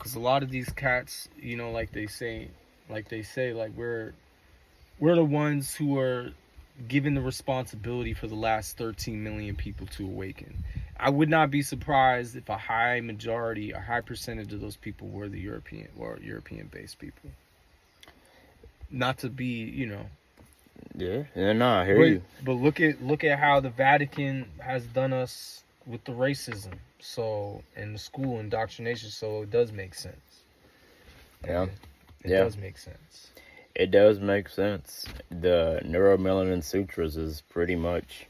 because a lot of these cats, you know, like we're the ones who are given the responsibility for the last 13 million people to awaken. I would not be surprised if a high percentage of those people were the European-based people. Not to be, you know. Yeah, no, I hear you. But look at how the Vatican has done us with the racism, so, and the school indoctrination. So it does make sense. Yeah, it does make sense. It does make sense. The Neuromelanin Sutras is pretty much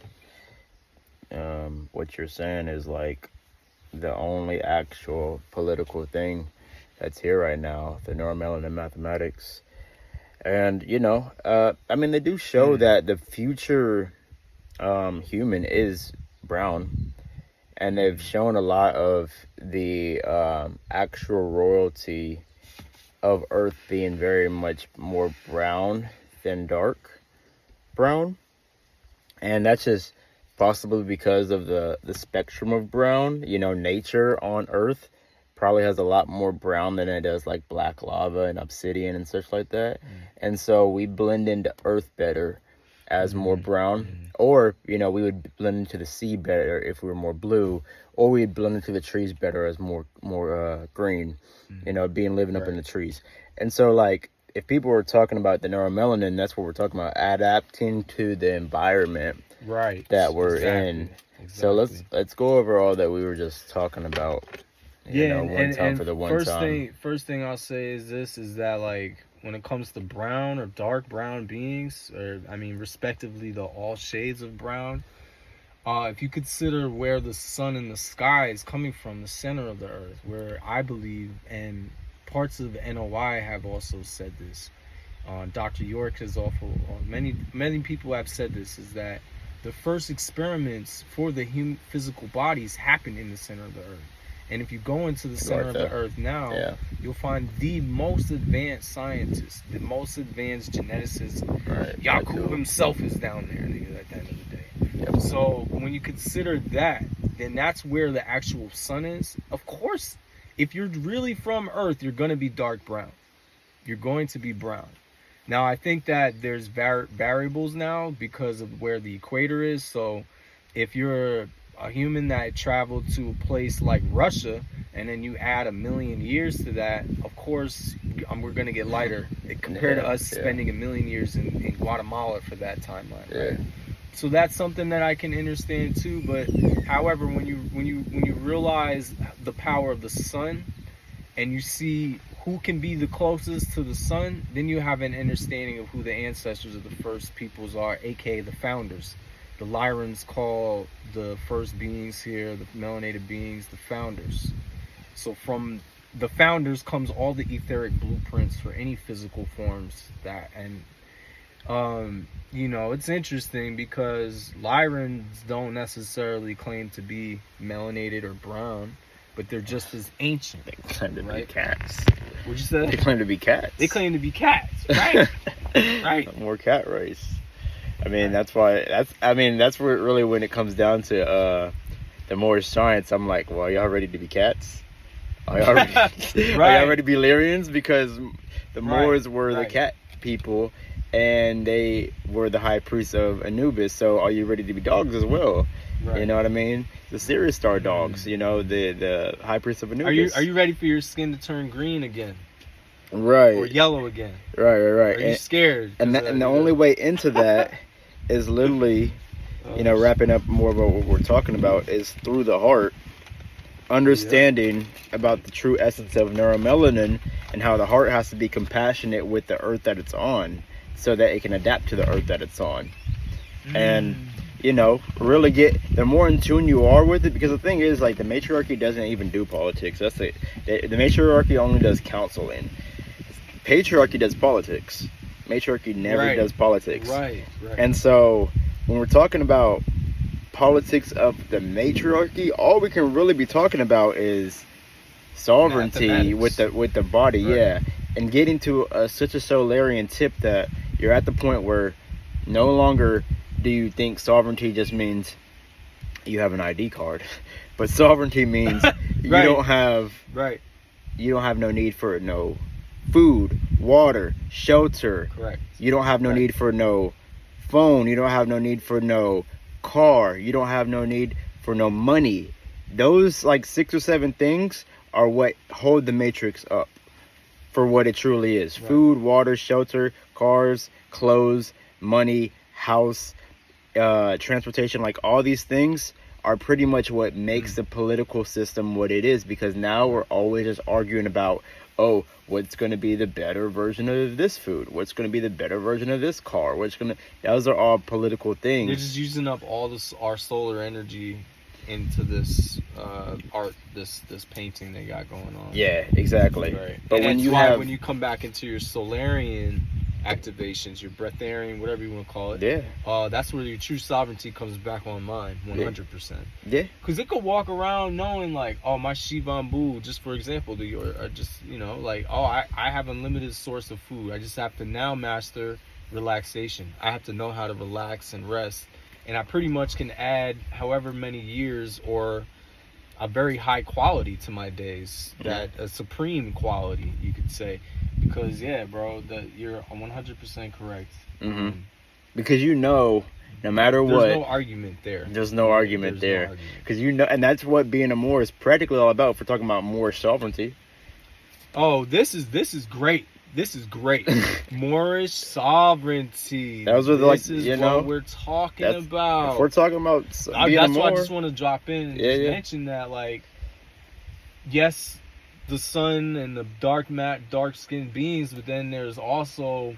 what you're saying is like the only actual political thing that's here right now, the Neuromelanin mathematics. And, you know, I mean, they do show that the future human is brown. And they've shown a lot of the actual royalty of Earth being very much more brown than dark brown. And that's just possibly because of the spectrum of brown. You know, nature on Earth probably has a lot more brown than it does like black lava and obsidian and such like that. And so we blend into Earth better as more brown. Or, you know, we would blend into the sea better if we were more blue. Or we'd blend into the trees better as more green, you know, living up in the trees. And so, like, if people were talking about the neuromelanin, that's what we're talking about, adapting to the environment that we're in. So let's go over all that we were just talking about. First thing I'll say is that like when it comes to brown or dark brown beings, or I mean respectively the all shades of brown, if you consider where the sun and the sky is coming from, the center of the earth, where I believe, and parts of NOI have also said this, Dr. York has also, many people have said this, is that the first experiments for the physical bodies happened in the center of the earth. And if you go into the center of the earth now, you'll find the most advanced scientists, the most advanced geneticists. Yakub himself is down there at the end of the day. So when you consider that, then that's where the actual sun is. Of course, if you're really from Earth, you're going to be dark brown. You're going to be brown. Now, I think that there's variables now because of where the equator is. So if you're a human that traveled to a place like Russia, and then you add 1 million years to that, of course, we're going to get lighter compared to us spending 1 million years in Guatemala for that timeline, right? So that's something that I can understand too. But however, when you realize the power of the sun, and you see who can be the closest to the sun, then you have an understanding of who the ancestors of the first peoples are, aka the founders. The Lyrans call the first beings here, the melanated beings, the founders. So from the founders comes all the etheric blueprints for any physical forms that, and you know, it's interesting because Lyrans don't necessarily claim to be melanated or brown, but they're just as ancient. They claim to be cats. What'd you say? They claim to be cats. They claim to be cats, right? Right. More cat race. I mean, that's where really, when it comes down to the more science, I'm like, well, are y'all ready to be cats? Are y'all ready, are y'all ready to be Lyrians? Because the Moors were the cat people, and they were the high priests of Anubis. So are you ready to be dogs as well? You know what I mean? The Sirius Star dogs, you know, the high priest of Anubis. Are you ready for your skin to turn green again? Right. Or yellow again? Right. Are you scared? And the only way into that is literally, you know, wrapping up more about what we're talking about, is through the heart, understanding about the true essence of neuromelanin, and how the heart has to be compassionate with the earth that it's on so that it can adapt to the earth that it's on. And, you know, really the more in tune you are with it, because the thing is, like, the matriarchy doesn't even do politics. That's the matriarchy only does counseling. Patriarchy does politics. Matriarchy never does politics. Right. And so when we're talking about politics of the matriarchy, all we can really be talking about is sovereignty with the body, and getting to such a Solarian tip that you're at the point where no longer do you think sovereignty just means you have an ID card, but sovereignty means you don't have you don't have no need for no food, water, shelter. Correct. You don't have no need for no phone. You don't have no need for no car. You don't have no need for no money. Those like 6 or 7 things are what hold the matrix up for what it truly is. Right. Food, water, shelter, cars, clothes, money, house, transportation, like all these things are pretty much what makes the political system what it is, because now we're always just arguing about, oh, what's going to be the better version of this food? What's going to be the better version of this car? Those are all political things. They're just using up all our solar energy into this art, this painting they got going on. Yeah, exactly. Right. But when you come back into your Solarian activations, your breatharian, whatever you want to call it, that's where your true sovereignty comes back online, 100%. Yeah. Because it could walk around knowing like, oh, my Shivambu, just for example, just like, oh, I have unlimited source of food. I just have to now master relaxation. I have to know how to relax and rest, and I pretty much can add however many years or a very high quality to my days, that a supreme quality, you could say. Because bro, you're 100% correct. Because no matter what, there's no argument there. There's no argument there. Because and that's what being a Moor is practically all about. If we're talking about Moorish sovereignty. Oh, this is great. This is great. Moorish sovereignty. This is what we're talking about. If we're talking about being that's a Moor, why I just want to drop in and mention that, like, yes, the sun and the dark-skinned beings, but then there's also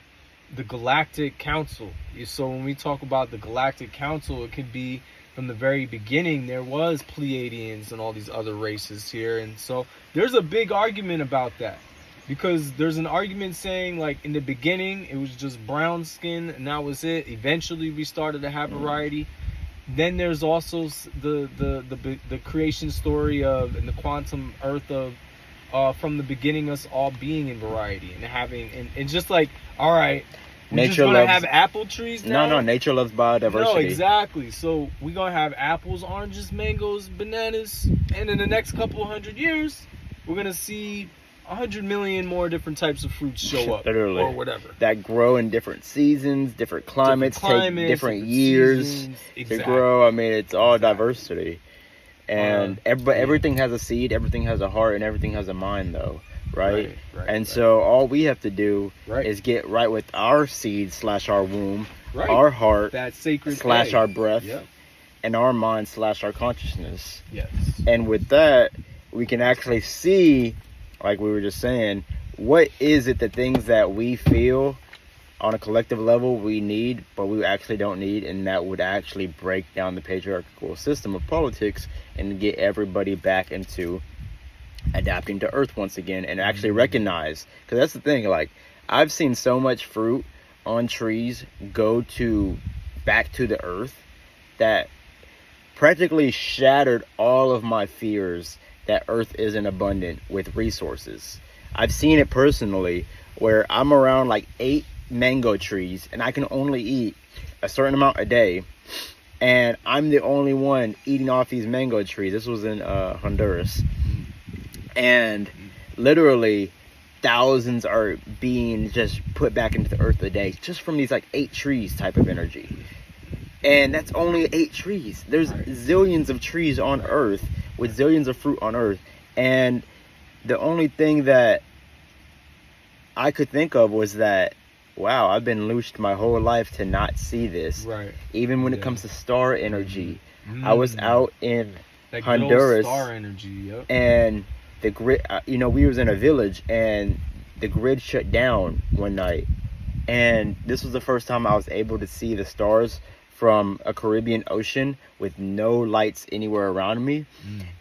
the Galactic Council. So when we talk about the Galactic Council, it could be from the very beginning there was Pleiadians and all these other races here, and so there's a big argument about that. Because there's an argument saying, like, in the beginning, it was just brown skin, and that was it. Eventually, we started to have variety. Then there's also the creation story of, and the quantum earth of, from the beginning, us all being in variety and having, and just like, all right, we're just gonna have apple trees now? No, nature loves biodiversity. No, exactly. So we're gonna have apples, oranges, mangoes, bananas, and in the next couple 100 years, we're gonna see 100 million more different types of fruits show up, literally, or whatever, that grow in different seasons, different climates, take different years to grow. I mean, it's all diversity, and everything has a seed, everything has a heart, and everything has a mind, though, right? So all we have to do is get right with our seed / our womb, our heart, that sacred / our breath, and our mind / our consciousness. Yes, and with that, we can actually see, like we were just saying, what is it, the things that we feel on a collective level we need, but we actually don't need, and that would actually break down the patriarchal system of politics and get everybody back into adapting to Earth once again, and actually recognize, because that's the thing, like, I've seen so much fruit on trees go back to the Earth that practically shattered all of my fears that Earth isn't abundant with resources. I've seen it personally, where I'm around like 8 mango trees and I can only eat a certain amount a day, and I'm the only one eating off these mango trees. This was in Honduras, and literally thousands are being just put back into the earth a day just from these like 8 trees type of energy. And that's only 8 trees. There's zillions of trees on Earth with zillions of fruit on Earth. And the only thing that I could think of was that, wow, I've been loosed my whole life to not see this. Right. Even when it comes to star energy. I was out in Honduras. Star energy, and the grid, we was in a village, and the grid shut down one night. And this was the first time I was able to see the stars from a Caribbean ocean with no lights anywhere around me.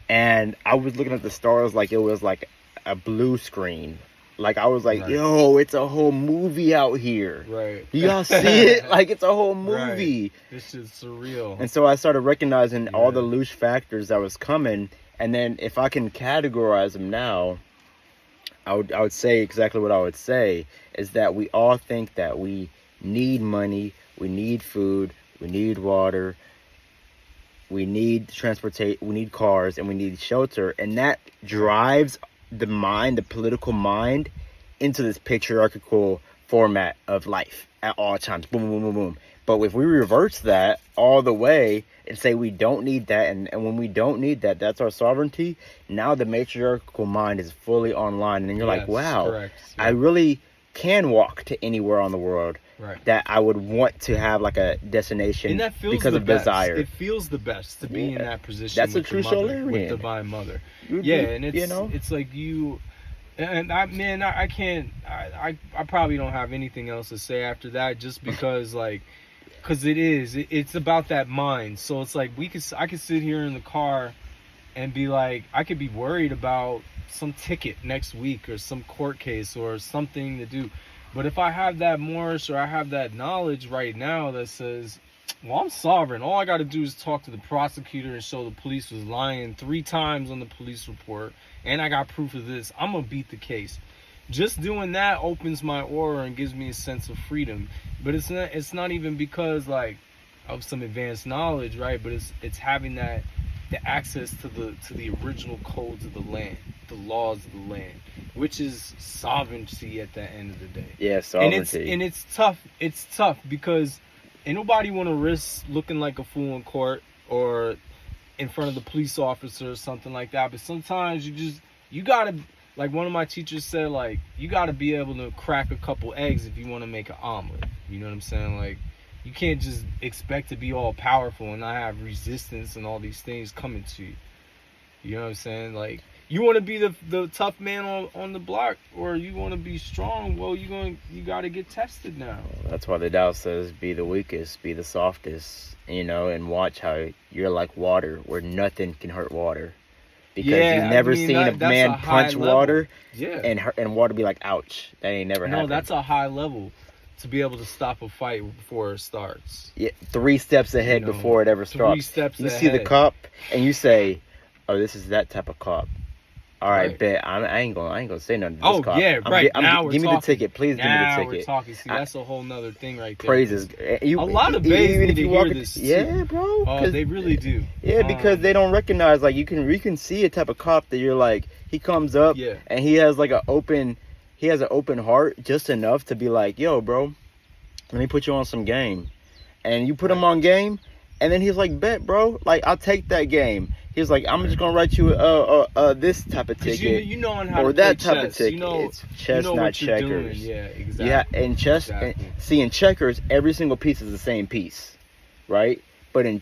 And I was looking at the stars like it was like a blue screen. Like, I was like, yo, it's a whole movie out here. Right. You y'all see it? Like, it's a whole movie. Right. This is surreal. And so I started recognizing all the loose factors that was coming. And then if I can categorize them now, I would say exactly what I would say, is that we all think that we need money, we need food, we need water, we need transportation, we need cars, and we need shelter. And that drives the mind, the political mind, into this patriarchal format of life at all times. Boom, boom, boom, boom. But if we reverse that all the way and say we don't need that, and when we don't need that, that's our sovereignty, now the matriarchal mind is fully online. And then you're like, wow, correct. Yeah. I really can walk to anywhere on the world that I would want to have like a destination, and that feels because of best. desire. It feels the best to be in that position. That's with a true the mother, Solarian. with Divine Mother. Yeah, And it's it's like you. And I can't. I probably don't have anything else to say after that, just because because it's about that mind. So it's like I could sit here in the car and be like, I could be worried about some ticket next week or some court case or something to do. But if I have that Morris, or I have that knowledge right now that says, well, I'm sovereign. All I got to do is talk to the prosecutor and show the police was lying 3 times on the police report, and I got proof of this, I'm going to beat the case. Just doing that opens my aura and gives me a sense of freedom. But it's not even because of some advanced knowledge, right? But it's having the access to the original codes of the land, the laws of the land, which is sovereignty at the end of the day. Yeah, sovereignty. And it's tough. It's tough because ain't nobody want to risk looking like a fool in court or in front of the police officer or something like that. But sometimes you gotta, like one of my teachers said, you gotta be able to crack a couple eggs if you want to make an omelet. You know what I'm saying? You can't just expect to be all powerful and not have resistance and all these things coming to you. You know what I'm saying? You want to be the tough man on the block, or you want to be strong, well, you got to get tested now. That's why the Tao says, be the weakest, be the softest, and watch how you're like water, where nothing can hurt water. Because you've never seen a man punch water and water be like, ouch, that ain't never happened. No, that's a high level to be able to stop a fight before it starts. Yeah, 3 steps ahead before it ever starts. 3 steps you ahead. See the cop and you say, oh, this is that type of cop. All right, bet. I ain't gonna say nothing to this cop. Yeah, right. Now give me the ticket, please. Give me the ticket. We're talking. See, that's a whole nother thing right there. Praises. A lot of bays need to hear this. Yeah, bro. Oh, they really do. Yeah, because they don't recognize. You can see a type of cop that you're like, he comes up and he has an open heart, just enough to be like, yo, bro, let me put you on some game, and you put him on game, and then he's like, bet, bro, I'll take that game. He's like, I'm just gonna write you this type of ticket, you know how or to that play type chess. of ticket. It's chess, not checkers. Yeah, exactly. Yeah, in chess, see, in checkers, every single piece is the same piece, right? But in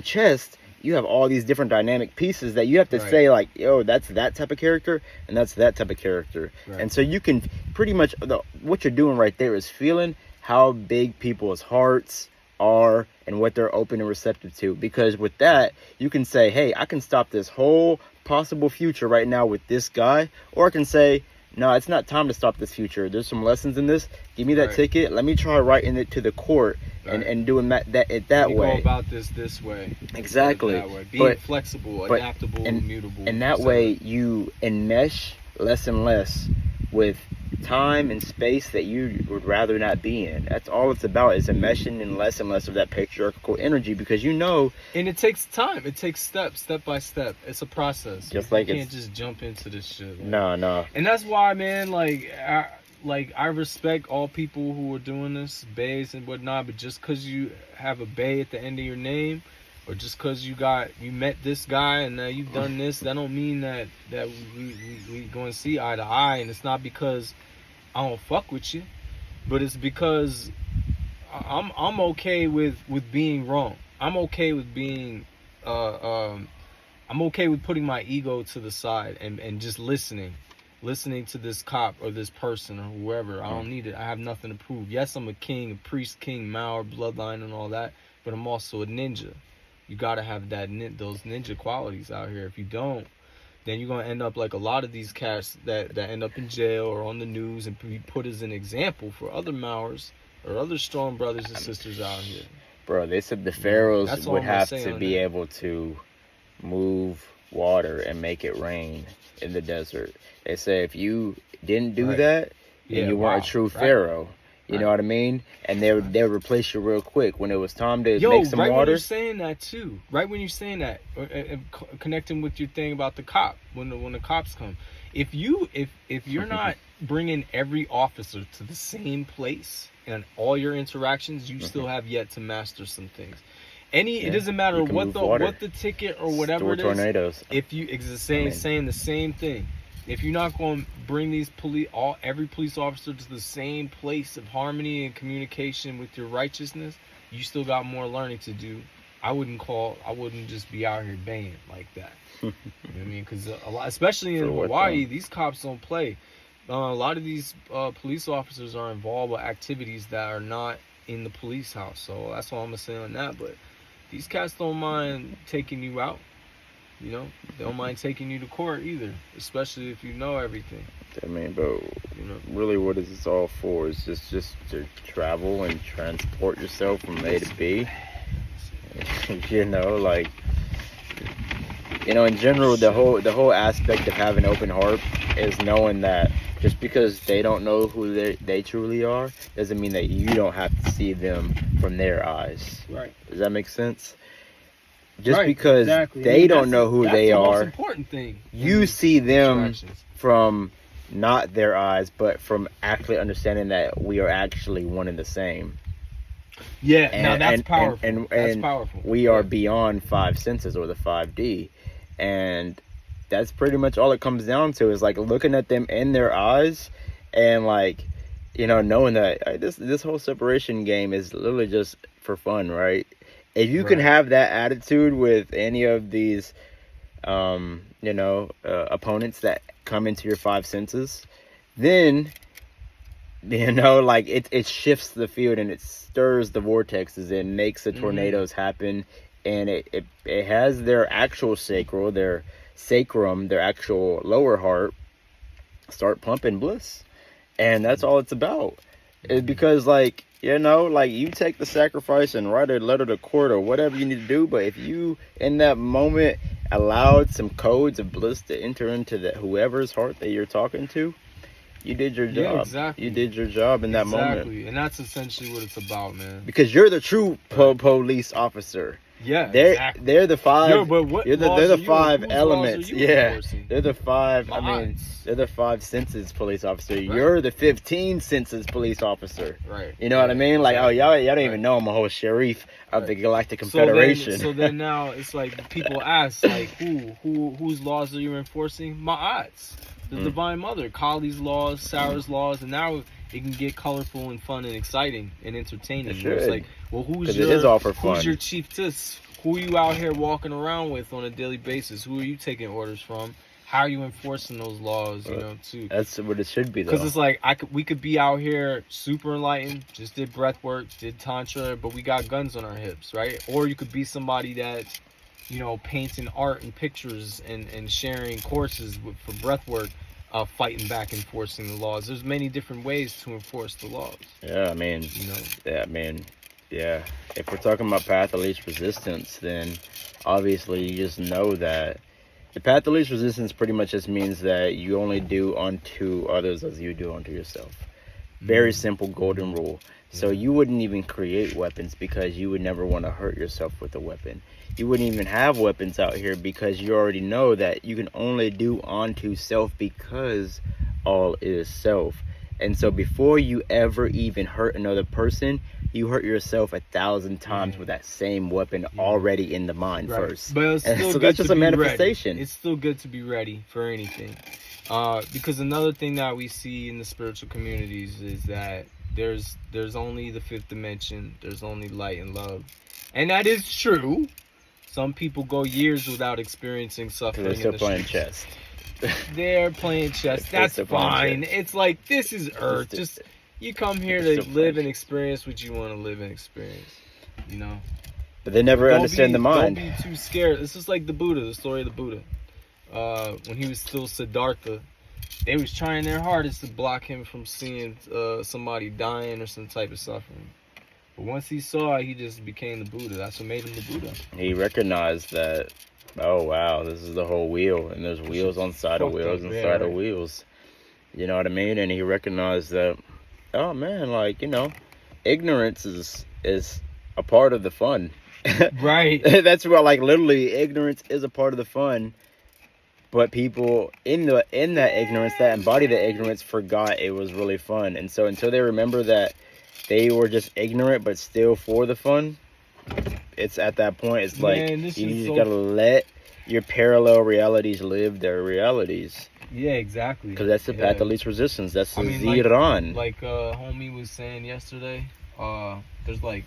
chess, you have all these different dynamic pieces that you have to say yo, that's that type of character, and that's that type of character, and so you can pretty much what you're doing right there is feeling how big people's hearts are and what they're open and receptive to, because with that you can say, hey, I can stop this whole possible future right now with this guy, or I can say, no, it's not time to stop this future, there's some lessons in this, give me that ticket, let me try writing it to the court and doing that way. Go about this way, exactly, that way. Being flexible, adaptable, and mutable, and that way you enmesh less and less with time and space that you would rather not be in. That's all it's about, is enmeshing in less and less of that patriarchal energy, because and it takes time, it takes step by step. It's a process. Just you can't just jump into this shit. No. And that's why, man, I respect all people who are doing this, bays and whatnot, but just because you have a bay at the end of your name, or just because you met this guy and now you've done this, that don't mean that we going to see eye to eye. And it's not because I don't fuck with you, but it's because I'm okay with being wrong. I'm okay with being I'm okay with putting my ego to the side and just listening to this cop or this person or whoever. I don't need it. I have nothing to prove. Yes, I'm a king, a priest, king, Mao, bloodline and all that, but I'm also a ninja. You gotta have those ninja qualities out here. If you don't, then you're gonna end up like a lot of these cats that end up in jail or on the news and be put as an example for other Mowers or other strong brothers and sisters out here. Bro, they said the pharaohs would have to be able to move water and make it rain in the desert. They say if you didn't do that, then you weren't a true pharaoh. You know what I mean? And they would replace you real quick when it was time to make some water. Right when you're saying that too. Right when you're saying that, connecting with your thing about the cop, when the cops come, if you're not bringing every officer to the same place and all your interactions, you still have yet to master some things. It doesn't matter what the ticket or whatever Store it is. tornadoes. If you saying the same thing. If you're not going to bring every police officer to the same place of harmony and communication with your righteousness, you still got more learning to do. I wouldn't just be out here banging like that. You know what I mean? Because a lot, especially in Hawaii, these cops don't play. A lot of these police officers are involved with activities that are not in the police house. So that's all I'm gonna say on that. But these cats don't mind taking you out. You know, they don't mind taking you to court either, especially if you know everything. I mean, but really, what is this all for? Is this just to travel and transport yourself from A to B? You know, like, you know, in general, the whole aspect of having an open heart is knowing that just because they don't know who they truly are doesn't mean that you don't have to see them from their eyes. Right. Does that make sense? Just because they don't know who they are, most important thing. You see them from not their eyes, but from actually understanding that we are actually one and the same. Yeah, now that's powerful. And that's powerful. We are beyond 5 senses, or the 5D. And that's pretty much all it comes down to, is like looking at them in their eyes and, like, you know, knowing that this whole separation game is literally just for fun, right? If you can have that attitude with any of these, opponents that come into your 5 senses, then, you know, like it shifts the field and it stirs the vortexes and makes the tornadoes happen. And it has their actual sacrum, their actual lower heart start pumping bliss. And that's all it's about. It's because, like, you know, like, you take the sacrifice and write a letter to court or whatever you need to do, but if you, in that moment, allowed some codes of bliss to enter into whoever's heart that you're talking to, you did your job. Yeah, exactly. You did your job in that moment. Exactly, and that's essentially what it's about, man. Because you're the true police officer. Yeah, they're the 5. Yo, but what they're the 5 elements. Yeah, enforcing? they're the 5. I mean, they're the 5 senses police officer. Right. You're the 15 senses police officer. Right. You know what I mean? Like, y'all don't even know I'm a whole sheriff of the Galactic Confederation. So then now it's like people ask, like, whose laws are you enforcing? Ma'at's, the Divine Mother, Kali's laws, Sarah's laws, and now it can get colorful and fun and exciting and entertaining. It's like, well, who's your chiefess? Who are you out here walking around with on a daily basis? Who are you taking orders from? How are you enforcing those laws? You know, too. That's what it should be, though. Because it's like we could be out here super enlightened, just did breath work, did tantra, but we got guns on our hips, right? Or you could be somebody that, you know, painting art and pictures and sharing courses for breath work. Fighting back, enforcing the laws. There's many different ways to enforce the laws. Yeah, I mean, you know. Yeah, I mean, yeah. If we're talking about path of least resistance, then obviously you just know that the path of least resistance pretty much just means that you only do unto others as you do unto yourself. Very simple golden rule. So you wouldn't even create weapons because you would never want to hurt yourself with a weapon. You wouldn't even have weapons out here because you already know that you can only do unto self because all is self. And so before you ever even hurt another person, you hurt yourself 1,000 times with that same weapon already in the mind first. But it's still so that's just a manifestation. Ready. It's still good to be ready for anything. Because another thing that we see in the spiritual communities is that there's only the 5th dimension. There's only light and love. And that is true. Some people go years without experiencing suffering. They're still playing chess. They're playing chess. That's fine. It's like, this is Earth. Just, you come here to live and experience what you want to live and experience. You know? But they never understand the mind. Don't be too scared. It's just like the Buddha, the story of the Buddha. When he was still Siddhartha, they was trying their hardest to block him from seeing somebody dying or some type of suffering. But once he saw it, he just became the Buddha. That's what made him the Buddha. He recognized that, oh wow, this is the whole wheel, and there's wheels on side of wheels and side of wheels. You know what I mean? And he recognized that, oh man, like, you know, ignorance is a part of the fun. Right. That's where, like, literally, ignorance is a part of the fun. but people in that ignorance, that embody the ignorance, forgot it was really fun. And so until they remember that they were just ignorant but still for the fun, it's at that point it's like you just gotta let your parallel realities live their realities. Yeah, exactly. Because that's the path of least resistance. That's the Ziran. Like homie was saying yesterday, there's like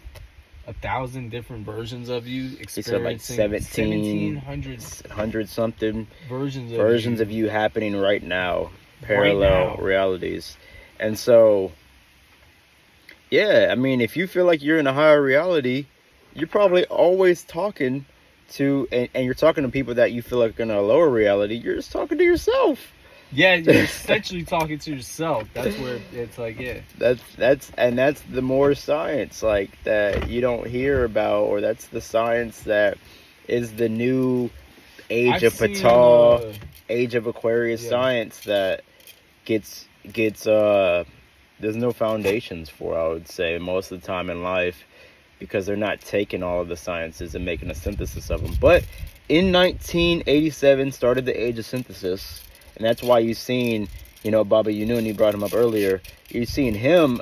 1,000 different versions of you experiencing, like 1,700 something versions of you happening right now, parallel realities. And so, yeah, I mean, if you feel like you're in a higher reality, you're probably always talking to, and you're talking to people that you feel like are in a lower reality. You're just talking to yourself. Yeah, you're essentially talking to yourself. That's where it's like, yeah. That's the more science like that you don't hear about, or that's the science that is the new age of Ptah, age of Aquarius science that gets there's no foundations for, I would say, most of the time in life, because they're not taking all of the sciences and making a synthesis of them. But in 1987 started the age of synthesis. And that's why you've seen, Baba Yanun, you brought him up earlier. You've seen him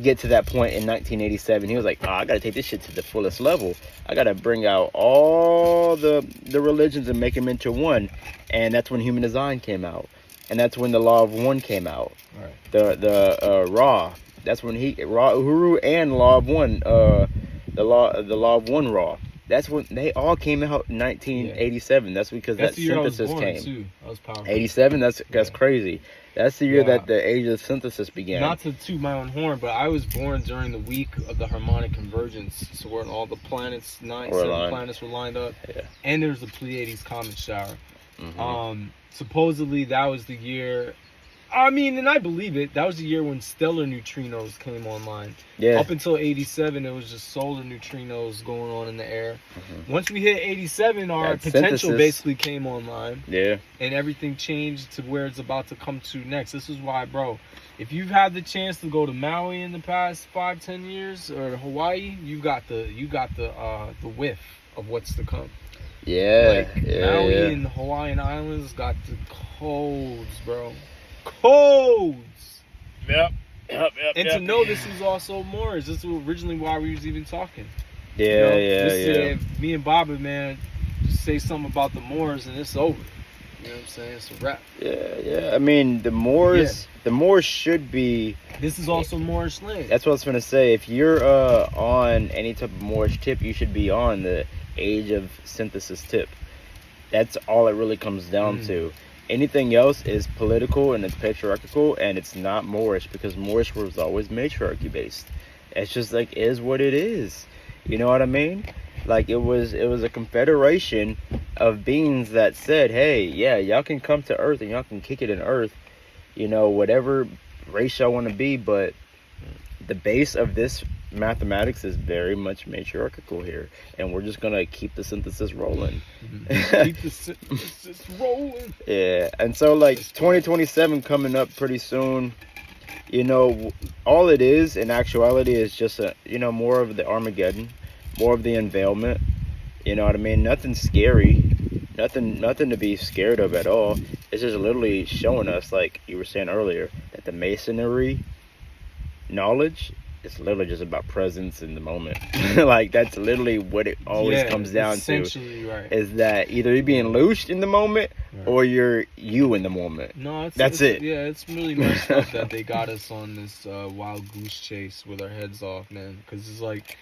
get to that point in 1987. He was like, I got to take this shit to the fullest level. I got to bring out all the religions and make them into one. And that's when human design came out. And that's when the law of one came out. Right. The Ra. That's when Ra Uhuru and law of one. The law of one Ra. That's when they all came out in 1987. That's because that synthesis came. Too. That was powerful. 87. That's crazy. That's the year that the age of synthesis began. Not to toot my own horn, but I was born during the week of the harmonic convergence, so when all the planets, seven planets were lined up, and there was the Pleiades comet shower. Mm-hmm. Supposedly that was the year. I mean, and I believe it. That was the year when stellar neutrinos came online. Yeah. Up until 87, it was just solar neutrinos going on in the air. Mm-hmm. Once we hit 87, our potential basically came online. Yeah. And everything changed to where it's about to come to next. This is why, bro, if you've had the chance to go to Maui in the past 5-10 years, or Hawaii, you got the whiff of what's to come. Yeah. Maui and the Hawaiian Islands got the colds, bro. Codes. Yep. And to know this was also Moors. This is originally why we was even talking. Yeah. Me and Baba, man, just say something about the Moors and it's over. You know what I'm saying? It's a wrap. Yeah. I mean, the Moors should be. This is also Moorish land. That's what I was gonna say. If you're on any type of Moorish tip, you should be on the age of synthesis tip. That's all it really comes down to. Anything else is political and it's patriarchal, and it's not Moorish, because Moorish was always matriarchy based. It's just like is what it is. You know what I mean? Like it was a confederation of beings that said, hey, yeah, y'all can come to Earth and y'all can kick it in Earth, whatever race y'all want to be, but the base of this mathematics is very much matriarchal here, and we're just gonna keep the synthesis rolling. Keep the synthesis rolling. Yeah, and so like 2027 coming up pretty soon. All it is in actuality is just more of the Armageddon, more of the unveilment. You know what I mean? Nothing scary, nothing to be scared of at all. It's just literally showing us, like you were saying earlier, that the masonry knowledge, it's literally just about presence in the moment. Like that's literally what it always comes down to. Right. Is that either you're being loosed in the moment or you're you in the moment. No, that's it. Yeah, it's really messed up that they got us on this wild goose chase with our heads off, man. Because it's like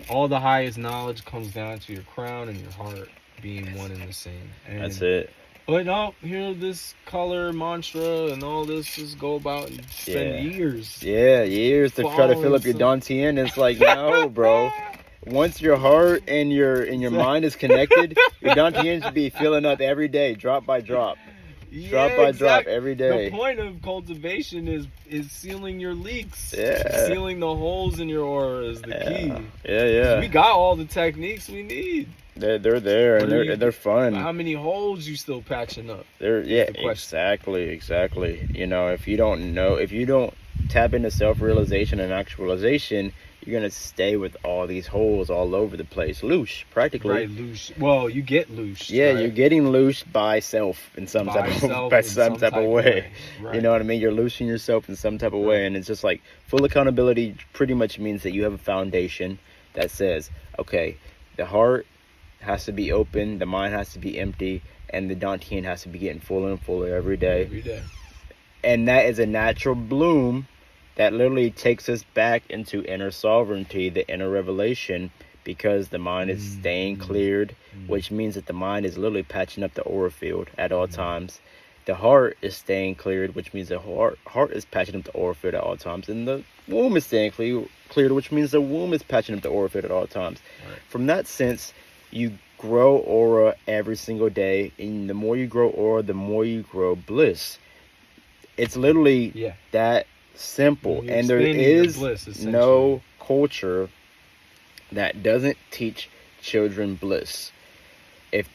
all the highest knowledge comes down to your crown and your heart being one and the same. And that's it. But no, here this color mantra and all this just go about and spend years. Yeah, years to try to fill up your Dantian. It's like, no, bro. Once your heart and your mind is connected, your Dantian should be filling up every day, drop by drop. Drop by drop every day. The point of cultivation is sealing your leaks. Yeah. Sealing the holes in your aura is the key. Yeah. We got all the techniques we need. They're there and they're fun. How many holes you still patching up? Exactly. If you don't tap into self-realization and actualization, you're gonna stay with all these holes all over the place, loose, practically. Right, loose. Well, you get loose. Yeah, right? you're getting loose by self in some By type of self by in some type of way. Right. You know what I mean? You're loosing yourself in some type of way, Right. and it's just like full accountability. Pretty much means that you have a foundation that says, okay, the heart has to be open, the mind has to be empty, and the dantian has to be getting fuller and fuller every day. Every day. And that is a natural bloom that literally takes us back into inner sovereignty, the inner revelation, because the mind is staying cleared, which means that the mind is literally patching up the aura field at all times. The heart is staying cleared, which means the heart is patching up the aura field at all times. And the womb is staying cleared, which means the womb is patching up the aura field at all times. Right. From that sense, you grow aura every single day. And the more you grow aura, the more you grow bliss. It's literally that simple. You're and there expanding is your bliss, no culture that doesn't teach children bliss. If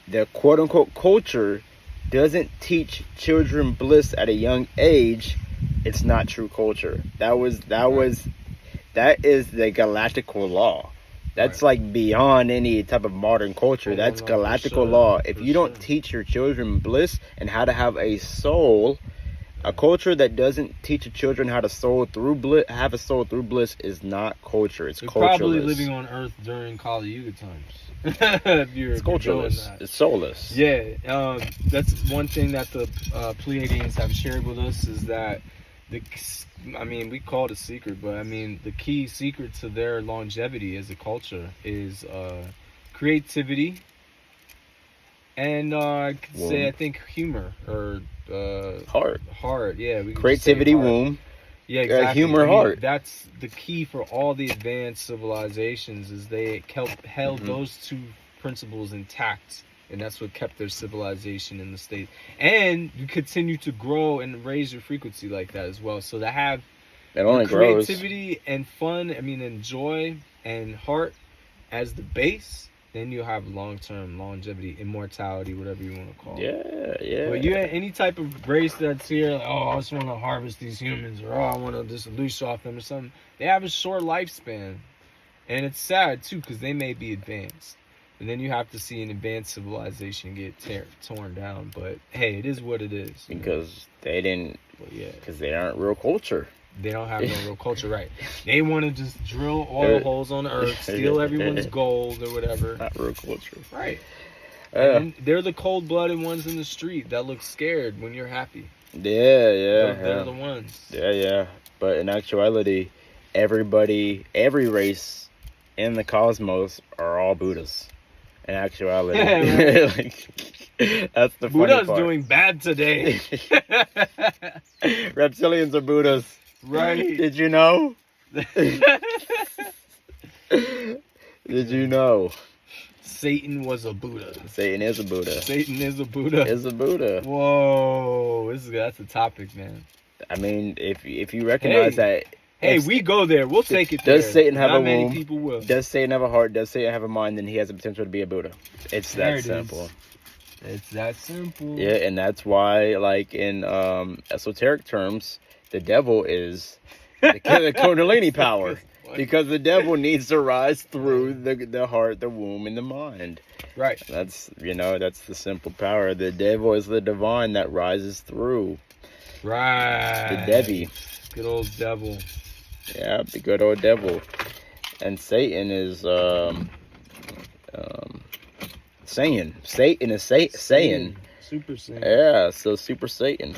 the quote unquote culture doesn't teach children bliss at a young age, it's not true culture. That is the galactical law. That's like beyond any type of modern culture. That's galactical law. If you don't teach your children bliss and how to have a soul, a culture that doesn't teach your children how to have a soul through bliss is not culture. It's cultureless. Probably living on Earth during Kali Yuga times. It's cultureless. It's soulless. Yeah, that's one thing that the Pleiadians have shared with us is that we call it a secret, but the key secret to their longevity as a culture is creativity and I could say, I think, humor or heart. Yeah, creativity, womb. Yeah, exactly. Humor, heart. That's the key for all the advanced civilizations. Is they held those two principles intact. And that's what kept their civilization in the state. And you continue to grow and raise your frequency like that as well. So to have creativity and fun, and joy and heart as the base, then you'll have long-term longevity, immortality, whatever you want to call it. Yeah. But you had any type of race that's here, like, I just want to harvest these humans, or I want to just loose off them or something. They have a short lifespan. And it's sad, too, because they may be advanced. And then you have to see an advanced civilization get torn down. But hey, it is what it is. Because they didn't. Because they aren't real culture. They don't have no real culture, right? They want to just drill oil holes on the earth, steal everyone's gold or whatever. Not real culture, right? And they're the cold-blooded ones in the street that look scared when you're happy. They're the ones. Yeah. But in actuality, every race in the cosmos are all Buddhas. In actuality, that's the funny Buddha's part. doing bad today. Reptilians are Buddhas, right? Did you know? Did you know? Satan was a Buddha. Satan is a Buddha. Satan is a Buddha. Is a Buddha. Whoa, that's a topic, man. If you recognize that. Hey, we go there. We'll take it there. Does Satan have a many womb? People will. Does Satan have a heart? Does Satan have a mind? Then he has the potential to be a Buddha. It's that simple. It's that simple. Yeah, and that's why, like, in esoteric terms, the devil is the Kundalini power. Because the devil needs to rise through the heart, the womb, and the mind. Right. That's the simple power. The devil is the divine that rises through. Right. The Devi. Good old devil. Yeah, the good old devil. And Satan is Saiyan. Satan is Saiyan. Super Saiyan. Yeah, so Super Satan.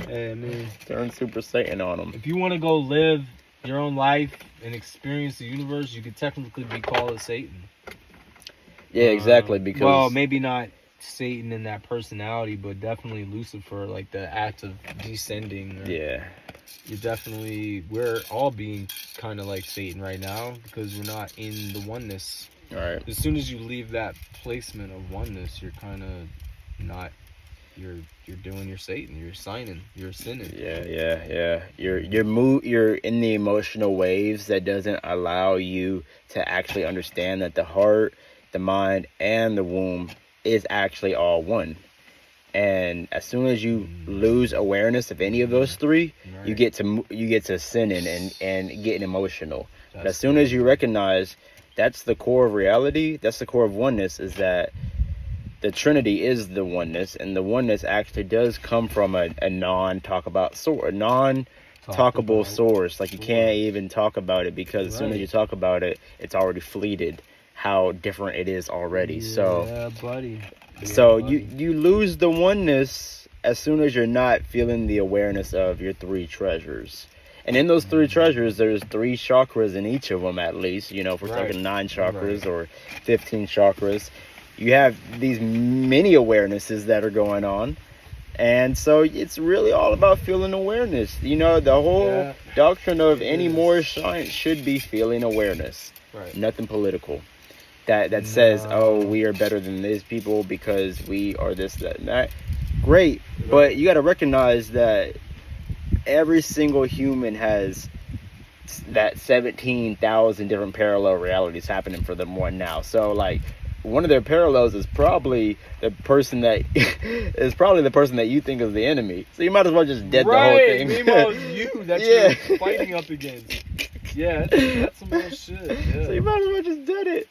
Hey, man. Turn Super Satan on him. If you want to go live your own life and experience the universe, you could technically be called a Satan. Yeah, exactly. Because well, maybe not Satan in that personality, but definitely Lucifer, like the act of descending. Yeah. We're all being kind of like Satan right now because we're not in the oneness. Right. As soon as you leave that placement of oneness, you're kind of not. You're doing your Satan. You're sinning. You're sinning. Yeah. You're in the emotional waves that doesn't allow you to actually understand that the heart, the mind, and the womb is actually all one. And as soon as you lose awareness of any of those three, Right. you get to sinning and getting emotional. But That's as soon as crazy. you recognize that's the core of reality, that's the core of oneness, is that the Trinity is the oneness, and the oneness actually does come from a non-talkable source. Like, you can't even talk about it, because as soon as Right. you talk about it, it's already fleeted how different it is already. Yeah, buddy. So Yeah, buddy. you lose the oneness as soon as you're not feeling the awareness of your three treasures. And in those three treasures, there's 3 chakras in each of them, at least. You know, if we're Right. talking 9 chakras Right. or 15 chakras, you have these many awarenesses that are going on. And so it's really all about feeling awareness. You know, the whole doctrine of any is. more science should be feeling awareness. Right. Nothing political. That says, oh, we are better than these people because we are this, that, and that. Great, but you got to recognize that every single human has that 17,000 different parallel realities happening for them right now. So, like, one of their parallels is probably the person that you think is the enemy. So you might as well just dead the whole thing. Meanwhile, it's you that you're fighting up against. Yeah, that's some real shit. Yeah. So you might as well just dead it.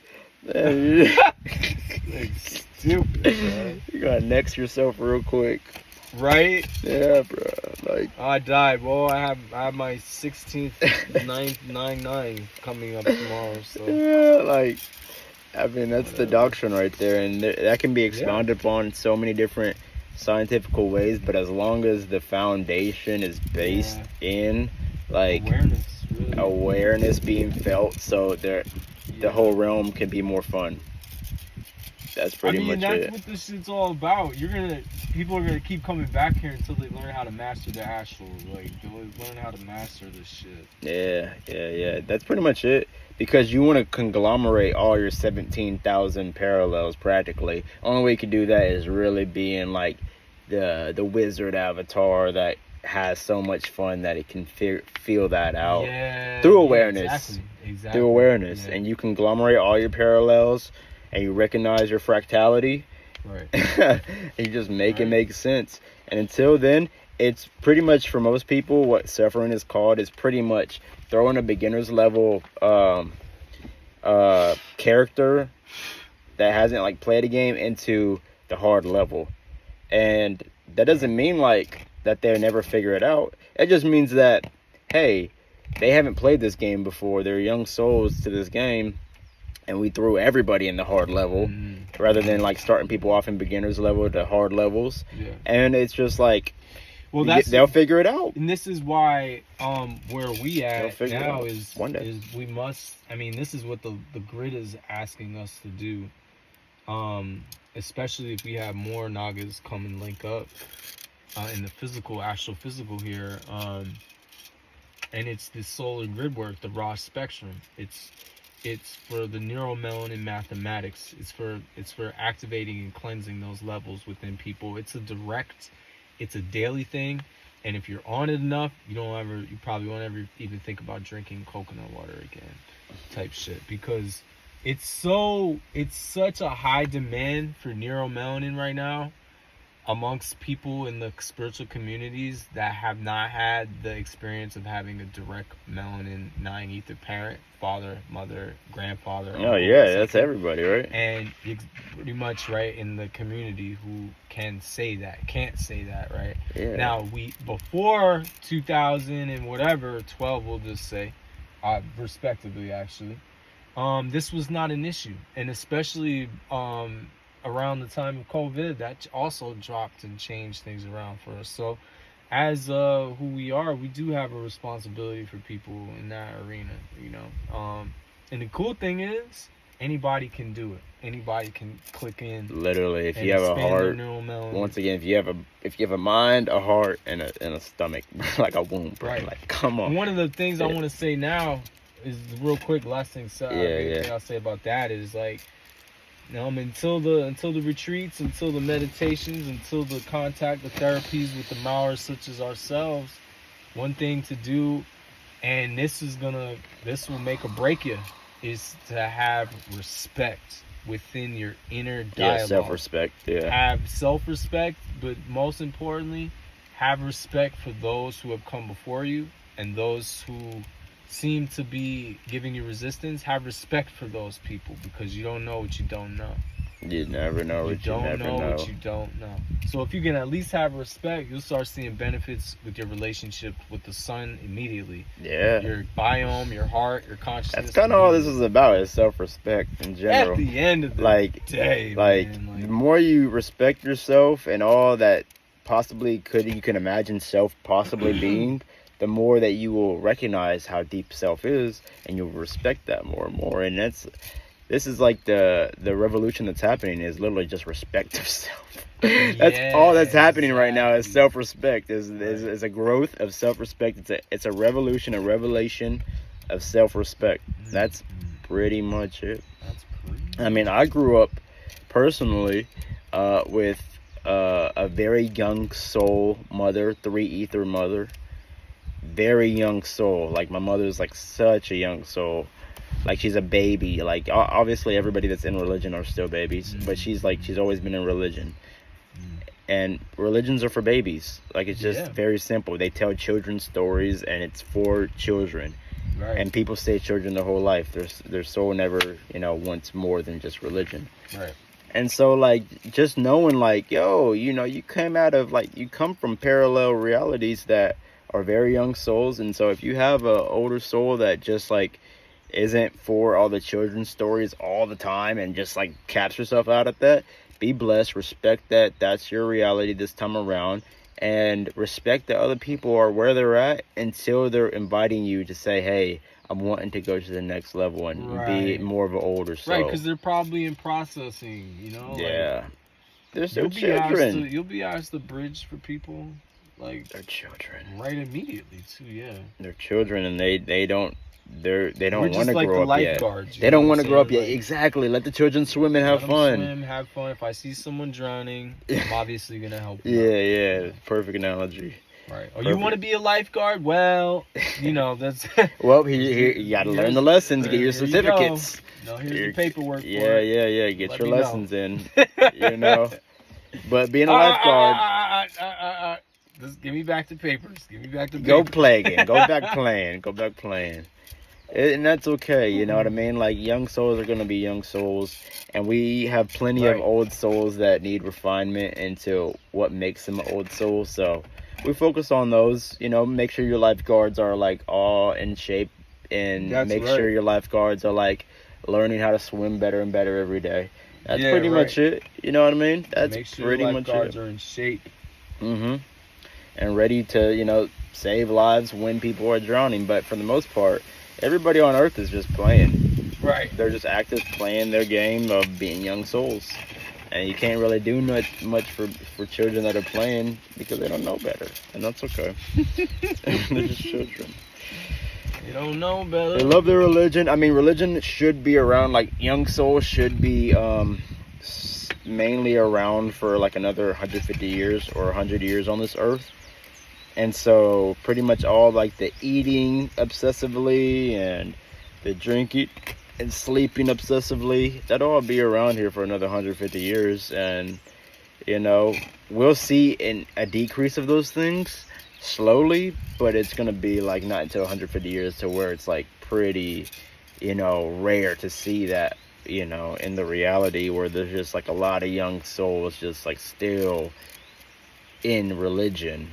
Like, stupid, man. You gotta next yourself real quick. Right? Yeah, bro. Like, I died. Well, I have my 16th 999 coming up tomorrow. So yeah, like, I mean, that's the doctrine right there, and that can be expounded upon so many different scientific ways. But as long as the foundation is based in, like, awareness being felt, so the whole realm can be more fun. That's pretty much that's it. what this shit's all about. People are gonna keep coming back here until they learn how to master their astral. Like, they'll learn how to master this shit. Yeah. That's pretty much it. Because you want to conglomerate all your 17,000 parallels practically. Only way you can do that is really being like the wizard avatar that has so much fun that it can feel that out through awareness. Exactly. Through awareness, and you conglomerate all your parallels, and you recognize your fractality. Right. And you just make it make sense. And until then, it's pretty much, for most people, what suffering is called is pretty much throwing a beginner's level character that hasn't like played a game into the hard level. And that doesn't mean like that they'll never figure it out. It just means that, hey, they haven't played this game before. They're young souls to this game, and we threw everybody in the hard level rather than like starting people off in beginner's level to hard levels. And it's just like, well, they'll figure it out. And this is why where we at now is one day. is we must, I mean, this is what the grid is asking us to do, especially if we have more Nagas come and link up in the astrophysical here, and it's the solar grid work, the raw spectrum. It's for the neuromelanin mathematics. It's for activating and cleansing those levels within people. It's a daily thing, and if you're on it enough, you probably won't ever even think about drinking coconut water again, type shit, because it's such a high demand for neuromelanin right now amongst people in the spiritual communities that have not had the experience of having a direct melanin 9 ether parent, father, mother, grandfather. Oh yeah, that's everybody, right? And pretty much right in the community who can't say that, right? Yeah. Now before 2000 and whatever 12, we'll just say, respectively, actually, this was not an issue, and especially around the time of COVID, that also dropped and changed things around for us. So as who we are, we do have a responsibility for people in that arena, you know. And the cool thing is, anybody can do it. Anybody can click in. Literally, if you have a heart, once again, if you have a mind, a heart, and a stomach, like a womb, right? Like, come on. One of the things I want to say now is real quick. Last thing, thing I'll say about that is like, until the retreats, until the meditations, until the contact, the therapies with the Mowers such as ourselves, one thing to do, and this will make or break you, is to have respect. within your inner Yeah, dialogue. self-respect. Yeah. Have self-respect, but most importantly, have respect for those who have come before you and those who seem to be giving you resistance. Have respect for those people because you don't know what you don't know. You never know You what you don't never know know. what you don't know. So if you can at least have respect, you'll start seeing benefits with your relationship with the sun immediately. Yeah. Your biome, your heart, your consciousness. That's kind of all this is about, is self-respect in general. At the end of the day, man, the more you respect yourself and all that possibly you can imagine self possibly being, the more that you will recognize how deep self is, and you'll respect that more and more. And this is like the revolution that's happening is literally just respect of self. That's all that's happening right now is self-respect. Is a growth of self-respect. It's a revolution, a revelation of self-respect. That's pretty much it. That's pretty. I mean, I grew up personally with a very young soul mother, 3 ether mother. Very young soul. Like, my mother's like such a young soul. Like, she's a baby. Like, obviously everybody that's in religion are still babies, but she's always been in religion. And religions are for babies. Like, it's just very simple. They tell children stories, and it's for children. Right. And people stay children their whole life. Their soul never, wants more than just religion. Right. And so, like, just knowing, like, yo, you come from parallel realities that are very young souls. And so if you have a older soul that just, like, isn't for all the children's stories all the time and just, like, caps yourself out at that, be blessed, respect that that's your reality this time around, and respect that other people are where they're at until they're inviting you to say, hey, I'm wanting to go to the next level and be more of an older soul. Right, because they're probably in processing, Yeah. They're still you'll children. You'll be asked to bridge for people, like, they're children. Right immediately, too, yeah. They're children, and they don't want to like grow the up yet. lifeguards, They don't want to grow up yet. Like, exactly. Let the children swim and have fun. Swim, have fun. If I see someone drowning, I'm obviously gonna help them. Yeah. Perfect analogy. Right. Oh, you want to be a lifeguard? Well, that's. Well, you got to learn the lessons, get your certificates. Here's the paperwork. Yeah. Get your lessons in. But being a lifeguard. Just give me back the papers. Go play again. Go back playing. And that's okay, you know what I mean? Like, young souls are going to be young souls, and we have plenty of old souls that need refinement into what makes them an old soul. So we focus on those, make sure your lifeguards are, like, all in shape, and make sure your lifeguards are, like, learning how to swim better and better every day. That's pretty much it. You know what I mean? That's make sure pretty your much it. Lifeguards are in shape. And ready to, save lives when people are drowning. But for the most part, everybody on Earth is just playing. Right. They're just active playing their game of being young souls. And you can't really do much for children that are playing because they don't know better. And that's okay. They're just children. You don't know better. They love their religion. I mean, religion should be around, like, young souls should be mainly around for, like, another 150 years or 100 years on this earth. And so pretty much all, like, the eating obsessively and the drinking and sleeping obsessively, that'll all be around here for another 150 years. And, we'll see a decrease of those things slowly, but it's going to be, like, not until 150 years to where it's, like, pretty, rare to see that, in the reality where there's just, like, a lot of young souls just, like, still in religion.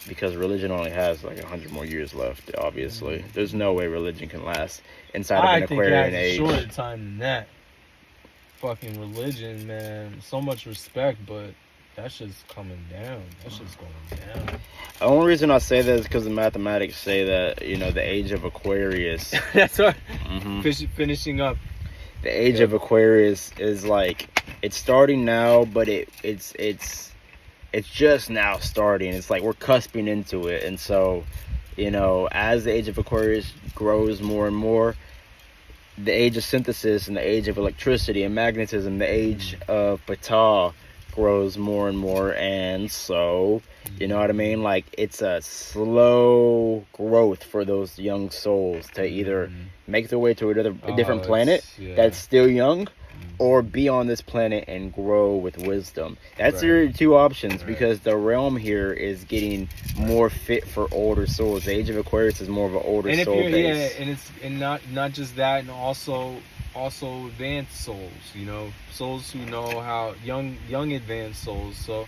Because religion only has, like, 100 more years left, obviously. There's no way religion can last inside of an Aquarian age. I think it has a shorter time than that. Fucking religion, man. So much respect, but that shit's coming down. That shit's going down. The only reason I say that is because the mathematics say that, the age of Aquarius... That's right. Finishing up. The age of Aquarius is, like, it's starting now, but it's just now starting. It's like we're cusping into it. And so, as the age of Aquarius grows more and more, the age of synthesis and the age of electricity and magnetism, the age of Ptah grows more and more. And so, you know what I mean? Like, it's a slow growth for those young souls to either make their way to a different planet that's still young, or be on this planet and grow with wisdom. That's Right. your two options, Right. because the realm here is getting more fit for older souls. The Age of Aquarius is more of an older And if soul you're base. and it's and not just that, and also advanced souls, you know, souls who know how young advanced souls. So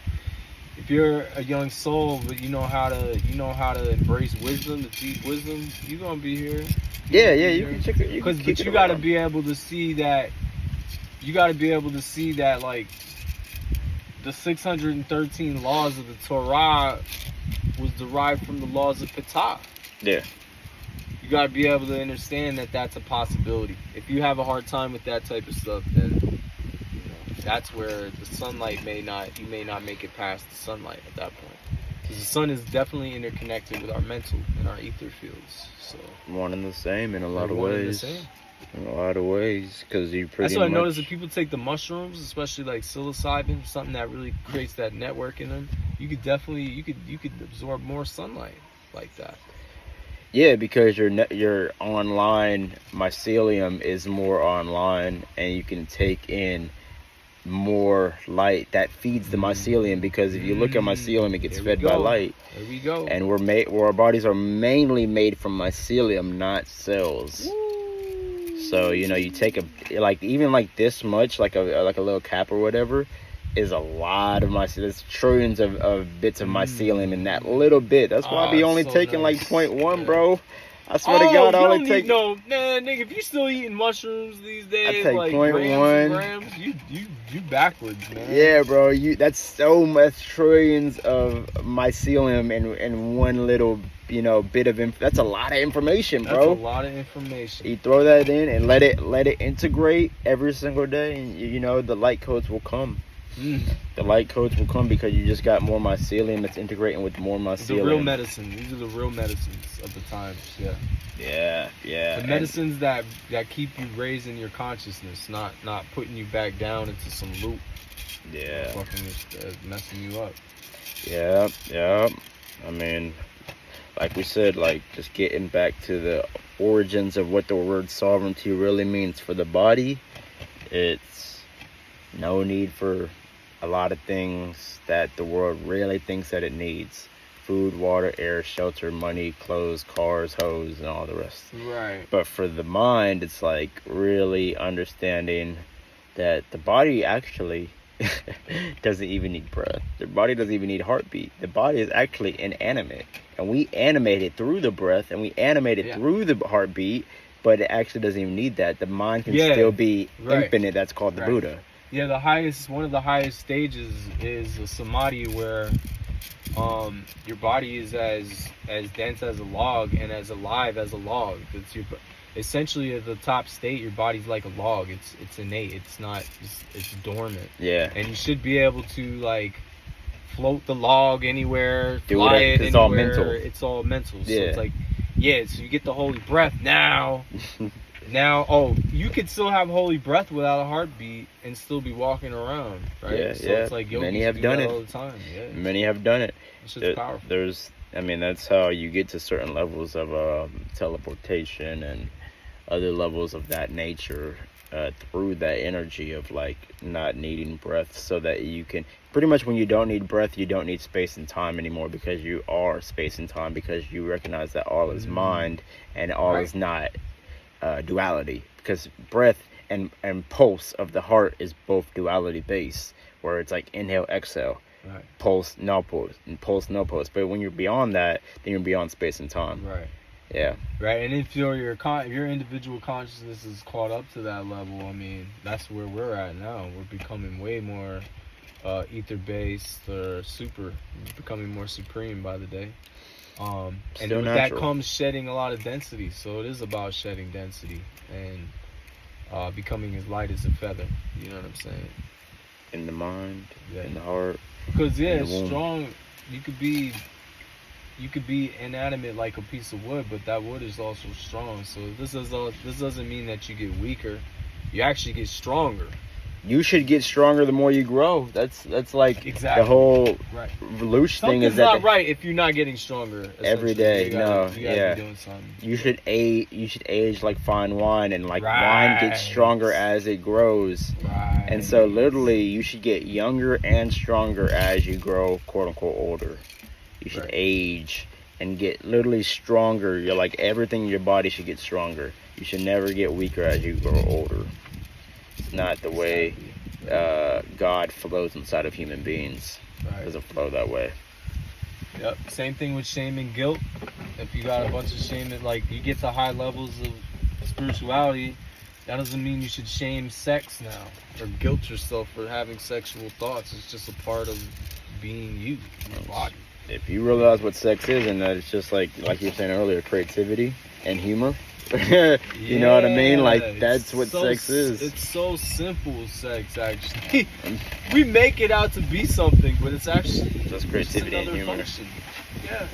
if you're a young soul but you know how to embrace wisdom, the deep wisdom, you're gonna be here. Yeah, you can check it. But you got to be able to see that. You got to be able to see that, like, the 613 laws of the Torah was derived from the laws of Ptah. Yeah. You got to be able to understand that that's a possibility. If you have a hard time with that type of stuff, then that's where the sunlight you may not make it past the sunlight at that point. Because the sun is definitely interconnected with our mental and our ether fields. So One and the same in a lot of one and the ways. same. In a lot of ways, because you pretty That's what much. I noticed. If people take the mushrooms, especially like psilocybin, something that really creates that network in them, you could definitely you could absorb more sunlight like that. Yeah, because your online mycelium is more online, and you can take in more light that feeds the mycelium. Because if you look at mycelium, it gets There we fed by go. light, There we go. and our bodies are mainly made from mycelium, not cells. So you take even like this much, like a little cap or whatever, is a lot of mycelium. There's trillions of bits of mycelium in that little bit. That's why I be only so taking nice. like 0.1, Yeah. bro. I swear to God, I only take. No, nah, nigga. If you still eating mushrooms these days, take like 0.1. grams, you backwards, man. Yeah, bro. That's so much trillions of mycelium in one little bit of that's a lot of information, bro. That's a lot of information. You throw that in and let it integrate every single day, and the light codes will come. The light codes will come because you just got more mycelium that's integrating with more mycelium. The real medicine. These are the real medicines of the times. Yeah. Yeah. The medicines that keep you raising your consciousness, not putting you back down into some loop. Yeah. Fucking messing you up. Yeah. I mean, like we said, like just getting back to the origins of what the word sovereignty really means for the body. It's no need for a lot of things that the world really thinks that it needs: food, water, air, shelter, money, clothes, cars, hoes, and all the rest. Right. But for the mind, it's like really understanding that the body actually doesn't even need breath. The body doesn't even need heartbeat. The body is actually inanimate, and we animate it through the breath, and we animate it through the heartbeat, but it actually doesn't even need that. The mind can still be infinite. That's called the Buddha. Yeah, one of the highest stages is a samadhi, where your body is as dense as a log and as alive as a log. Essentially at the top state, your body's like a log. It's innate. It's dormant. Yeah. And you should be able to like float the log anywhere, Do fly it, it 'cause anywhere. it's all mental. So Yeah. it's like, so you get the holy breath now. You could still have holy breath without a heartbeat and still be walking around, right? Yeah, so yeah. it's like yogis Many have do done that it. all the time. Yeah. Many have done it. It's just powerful. That's how you get to certain levels of teleportation and other levels of that nature through that energy of like not needing breath, so that you can pretty much, when you don't need breath, you don't need space and time anymore, because you are space and time, because you recognize that all is mind and all is not duality, because breath and pulse of the heart is both duality based, where it's like inhale, exhale. Right. Pulse, no pulse, and pulse, no pulse. But when you're beyond that, then you're beyond space and time. Right. Yeah. Right. And if your individual consciousness is caught up to that level, I mean, that's where we're at now. We're becoming way more ether based or super, becoming more supreme by the day. And with that comes shedding a lot of density. So it is about shedding density and becoming as light as a feather. You know what I'm saying? In the mind, in the heart. Because it's strong. You could be inanimate like a piece of wood, but that wood is also strong. So this doesn't mean that you get weaker. You actually get stronger. you should get stronger the more you grow. That's like Exactly. the whole Right. Lelouch thing Something's is that not right if you're not getting stronger every essentially. day. You gotta Yeah. be doing something. You should age like fine wine, and like wine Right. gets stronger as it grows. Right. And so literally you should get younger and stronger as you grow, quote unquote, older. You should Right. age and get literally stronger. You're like everything in your body should get stronger. You should never get weaker as you grow older. It's not the way God flows inside of human beings. Right. It doesn't flow that way. Yep. Same thing with shame and guilt. If you got a bunch of shame, like you get to high levels of spirituality, that doesn't mean you should shame sex now or guilt yourself for having sexual thoughts. It's just a part of being you, your body. If you realize what sex is, and that it's just like you were saying earlier, creativity and humor. You know what I mean? Like that's what sex is. It's so simple, sex actually. We make it out to be something, but it's actually That's creativity and humor. function. Yeah.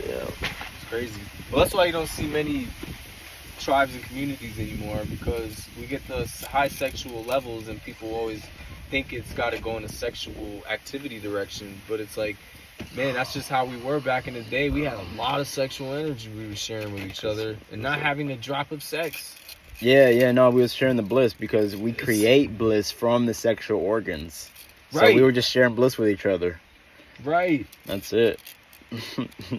Yeah. It's crazy. Well, that's why you don't see many tribes and communities anymore, because we get the high sexual levels and people always think it's got to go in a sexual activity direction, but it's like, man, that's just how we were back in the day. We had a lot of sexual energy we were sharing with each other and not having a drop of sex. Yeah, no, we was sharing the bliss because we create bliss from the sexual organs. So Right. we were just sharing bliss with each other. Right. That's it.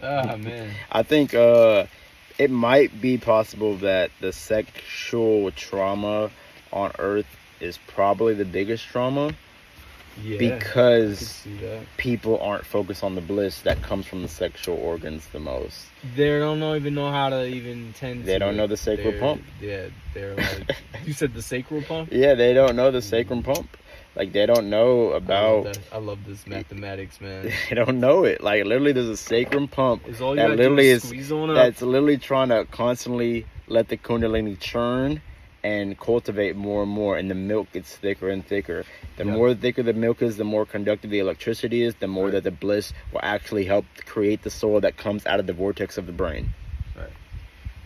Ah, man. I think it might be possible that the sexual trauma on Earth is probably the biggest trauma Yeah. I because can see that. people aren't focused on the bliss that comes from the sexual organs the most. They don't even know how to even tend to They don't it. know the sacral They're- pump. Yeah, they're like, you said the sacral pump? Yeah, they don't know the sacrum pump. Like they don't know about. I love this mathematics, man. They don't know it. Like literally, there's a sacrum pump Is all you that gotta do literally is is squeeze on up. that's literally trying to constantly let the kundalini churn and cultivate more and more, and the milk gets thicker and thicker. The Yeah. more thicker the milk is, the more conductive the electricity is, the more Right. that the bliss will actually help create the soul that comes out of the vortex of the brain.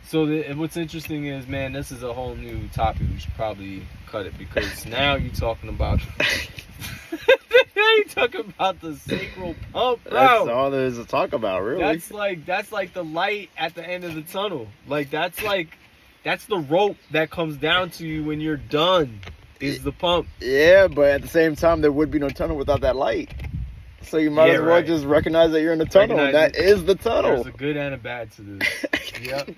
So what's interesting is, man, this is a whole new topic. We should probably cut it because now you're talking about. Now you're talking about the sacral pump, bro. That's all there is to talk about, really. That's like the light at the end of the tunnel. That's the rope that comes down to you when you're done. Is the pump. Yeah, but at the same time, there would be no tunnel without that light. So you might as well right. just recognize that you're in a tunnel. Recognize That is the tunnel. There's a good and a bad to this. Yep.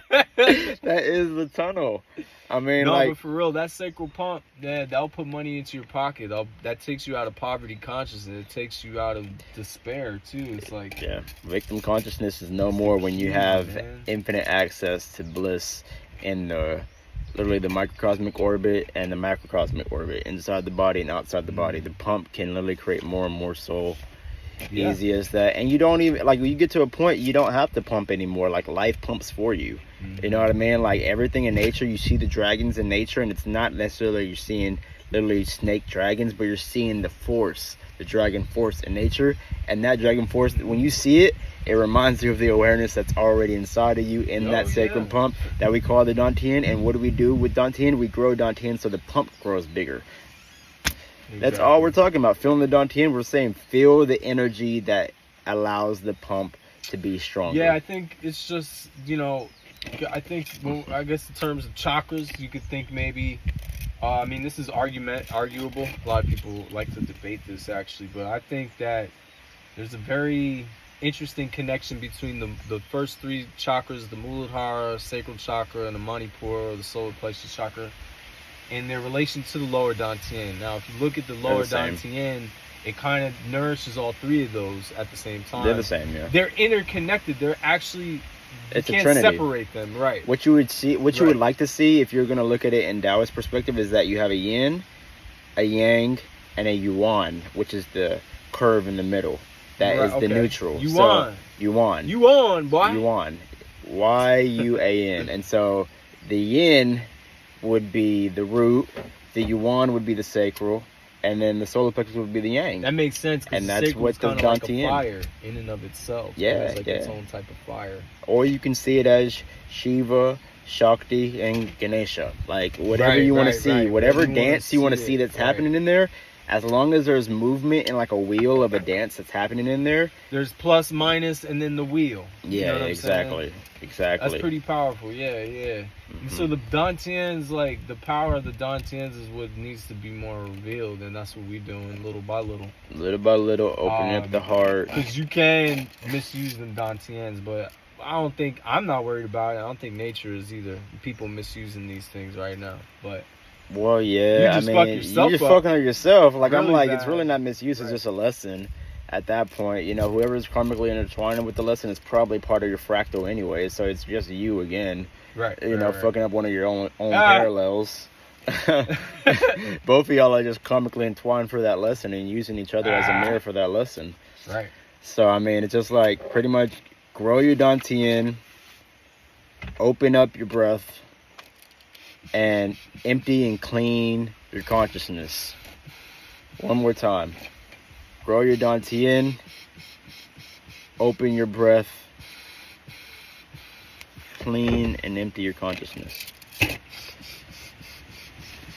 That is the tunnel. I mean, No, like, but for real, that sacral pump, that'll put money into your pocket. That takes you out of poverty consciousness. It takes you out of despair too. It's like, yeah, victim consciousness is no more when you have man. infinite access to bliss in the literally the microcosmic orbit and the macrocosmic orbit, inside the body and outside the body. The pump can literally create more and more soul. Yeah. Easy as that. And you don't even, like, when you get to a point, you don't have to pump anymore. Like, life pumps for you. You know what I mean? Like, everything in nature, you see the dragons in nature, and it's not necessarily you're seeing literally snake dragons, but you're seeing the force, the dragon force in nature. And that dragon force, when you see it, it reminds you of the awareness that's already inside of you in that sacrum pump that we call the Dantian. And what do we do with Dantian? We grow Dantian so the pump grows bigger. That's all we're talking about. Feeling the Dantian. We're saying feel the energy that allows the pump to be stronger. Yeah, I think it's just, I think, I guess in terms of chakras, you could think maybe, I mean, this is arguable. A lot of people like to debate this actually, but I think that there's a very interesting connection between the first three chakras, the Muladhara, sacral chakra, and the Manipur, or the solar plexus chakra, in their relation to the lower Dantian. Now, if you look at the lower Dantian, it kind of nourishes all three of those at the same time. They're the same, yeah. They're interconnected. They're actually, it's you a can't trinity. separate them, right? What you would see, what you would like to see, if you're going to look at it in Taoist perspective, is that you have a yin, a yang, and a yuan, which is the curve in the middle. That is the neutral. Yuan. So, yuan. Yuan, boy. Yuan. Y-U-A-N. And so the yin would be the root, the yuan would be the sacral, and then the solar plexus would be the yang. That makes sense. And that's what the kind of like a Dantian. fire in and of itself. Yeah, It's like yeah. its own type of fire. Or you can see it as Shiva, Shakti, and Ganesha. Like whatever Right, you want to right, see, right. whatever Whatever you wanna dance you want to see see it, that's right. happening in there, as long as there's movement and like a wheel of a dance that's happening in there. There's plus, minus, and then the wheel. You Yeah, know what I'm exactly. saying? Exactly. That's pretty powerful. Yeah, yeah. And so the dantians, like the power of the dantians, is what needs to be more revealed, and that's what we're doing little by little. Little by little, opening up the heart. Because you can misuse the dantians, but I'm not worried about it. I don't think nature is either. People misusing these things right now, but Well, yeah, You I just mean, fuck yourself you're just up. fucking on yourself. Like, I'm Really like, it's bad. really not misuse, it's Right. just a lesson at that point. You know, whoever's karmically intertwined with the lesson is probably part of your fractal anyway, so it's just you again, right. you know, right. fucking up one of your own Ah. parallels. Both of y'all are just karmically entwined for that lesson and using each other as a mirror for that lesson. Right. So, I mean, it's just like pretty much grow your dantian, open up your breath, and empty and clean your consciousness. One more time. Grow your dantian, open your breath, clean and empty your consciousness.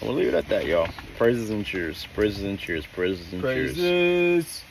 We'll leave it at that, y'all. Praises and cheers. Praises and cheers. Praises and cheers. Praises.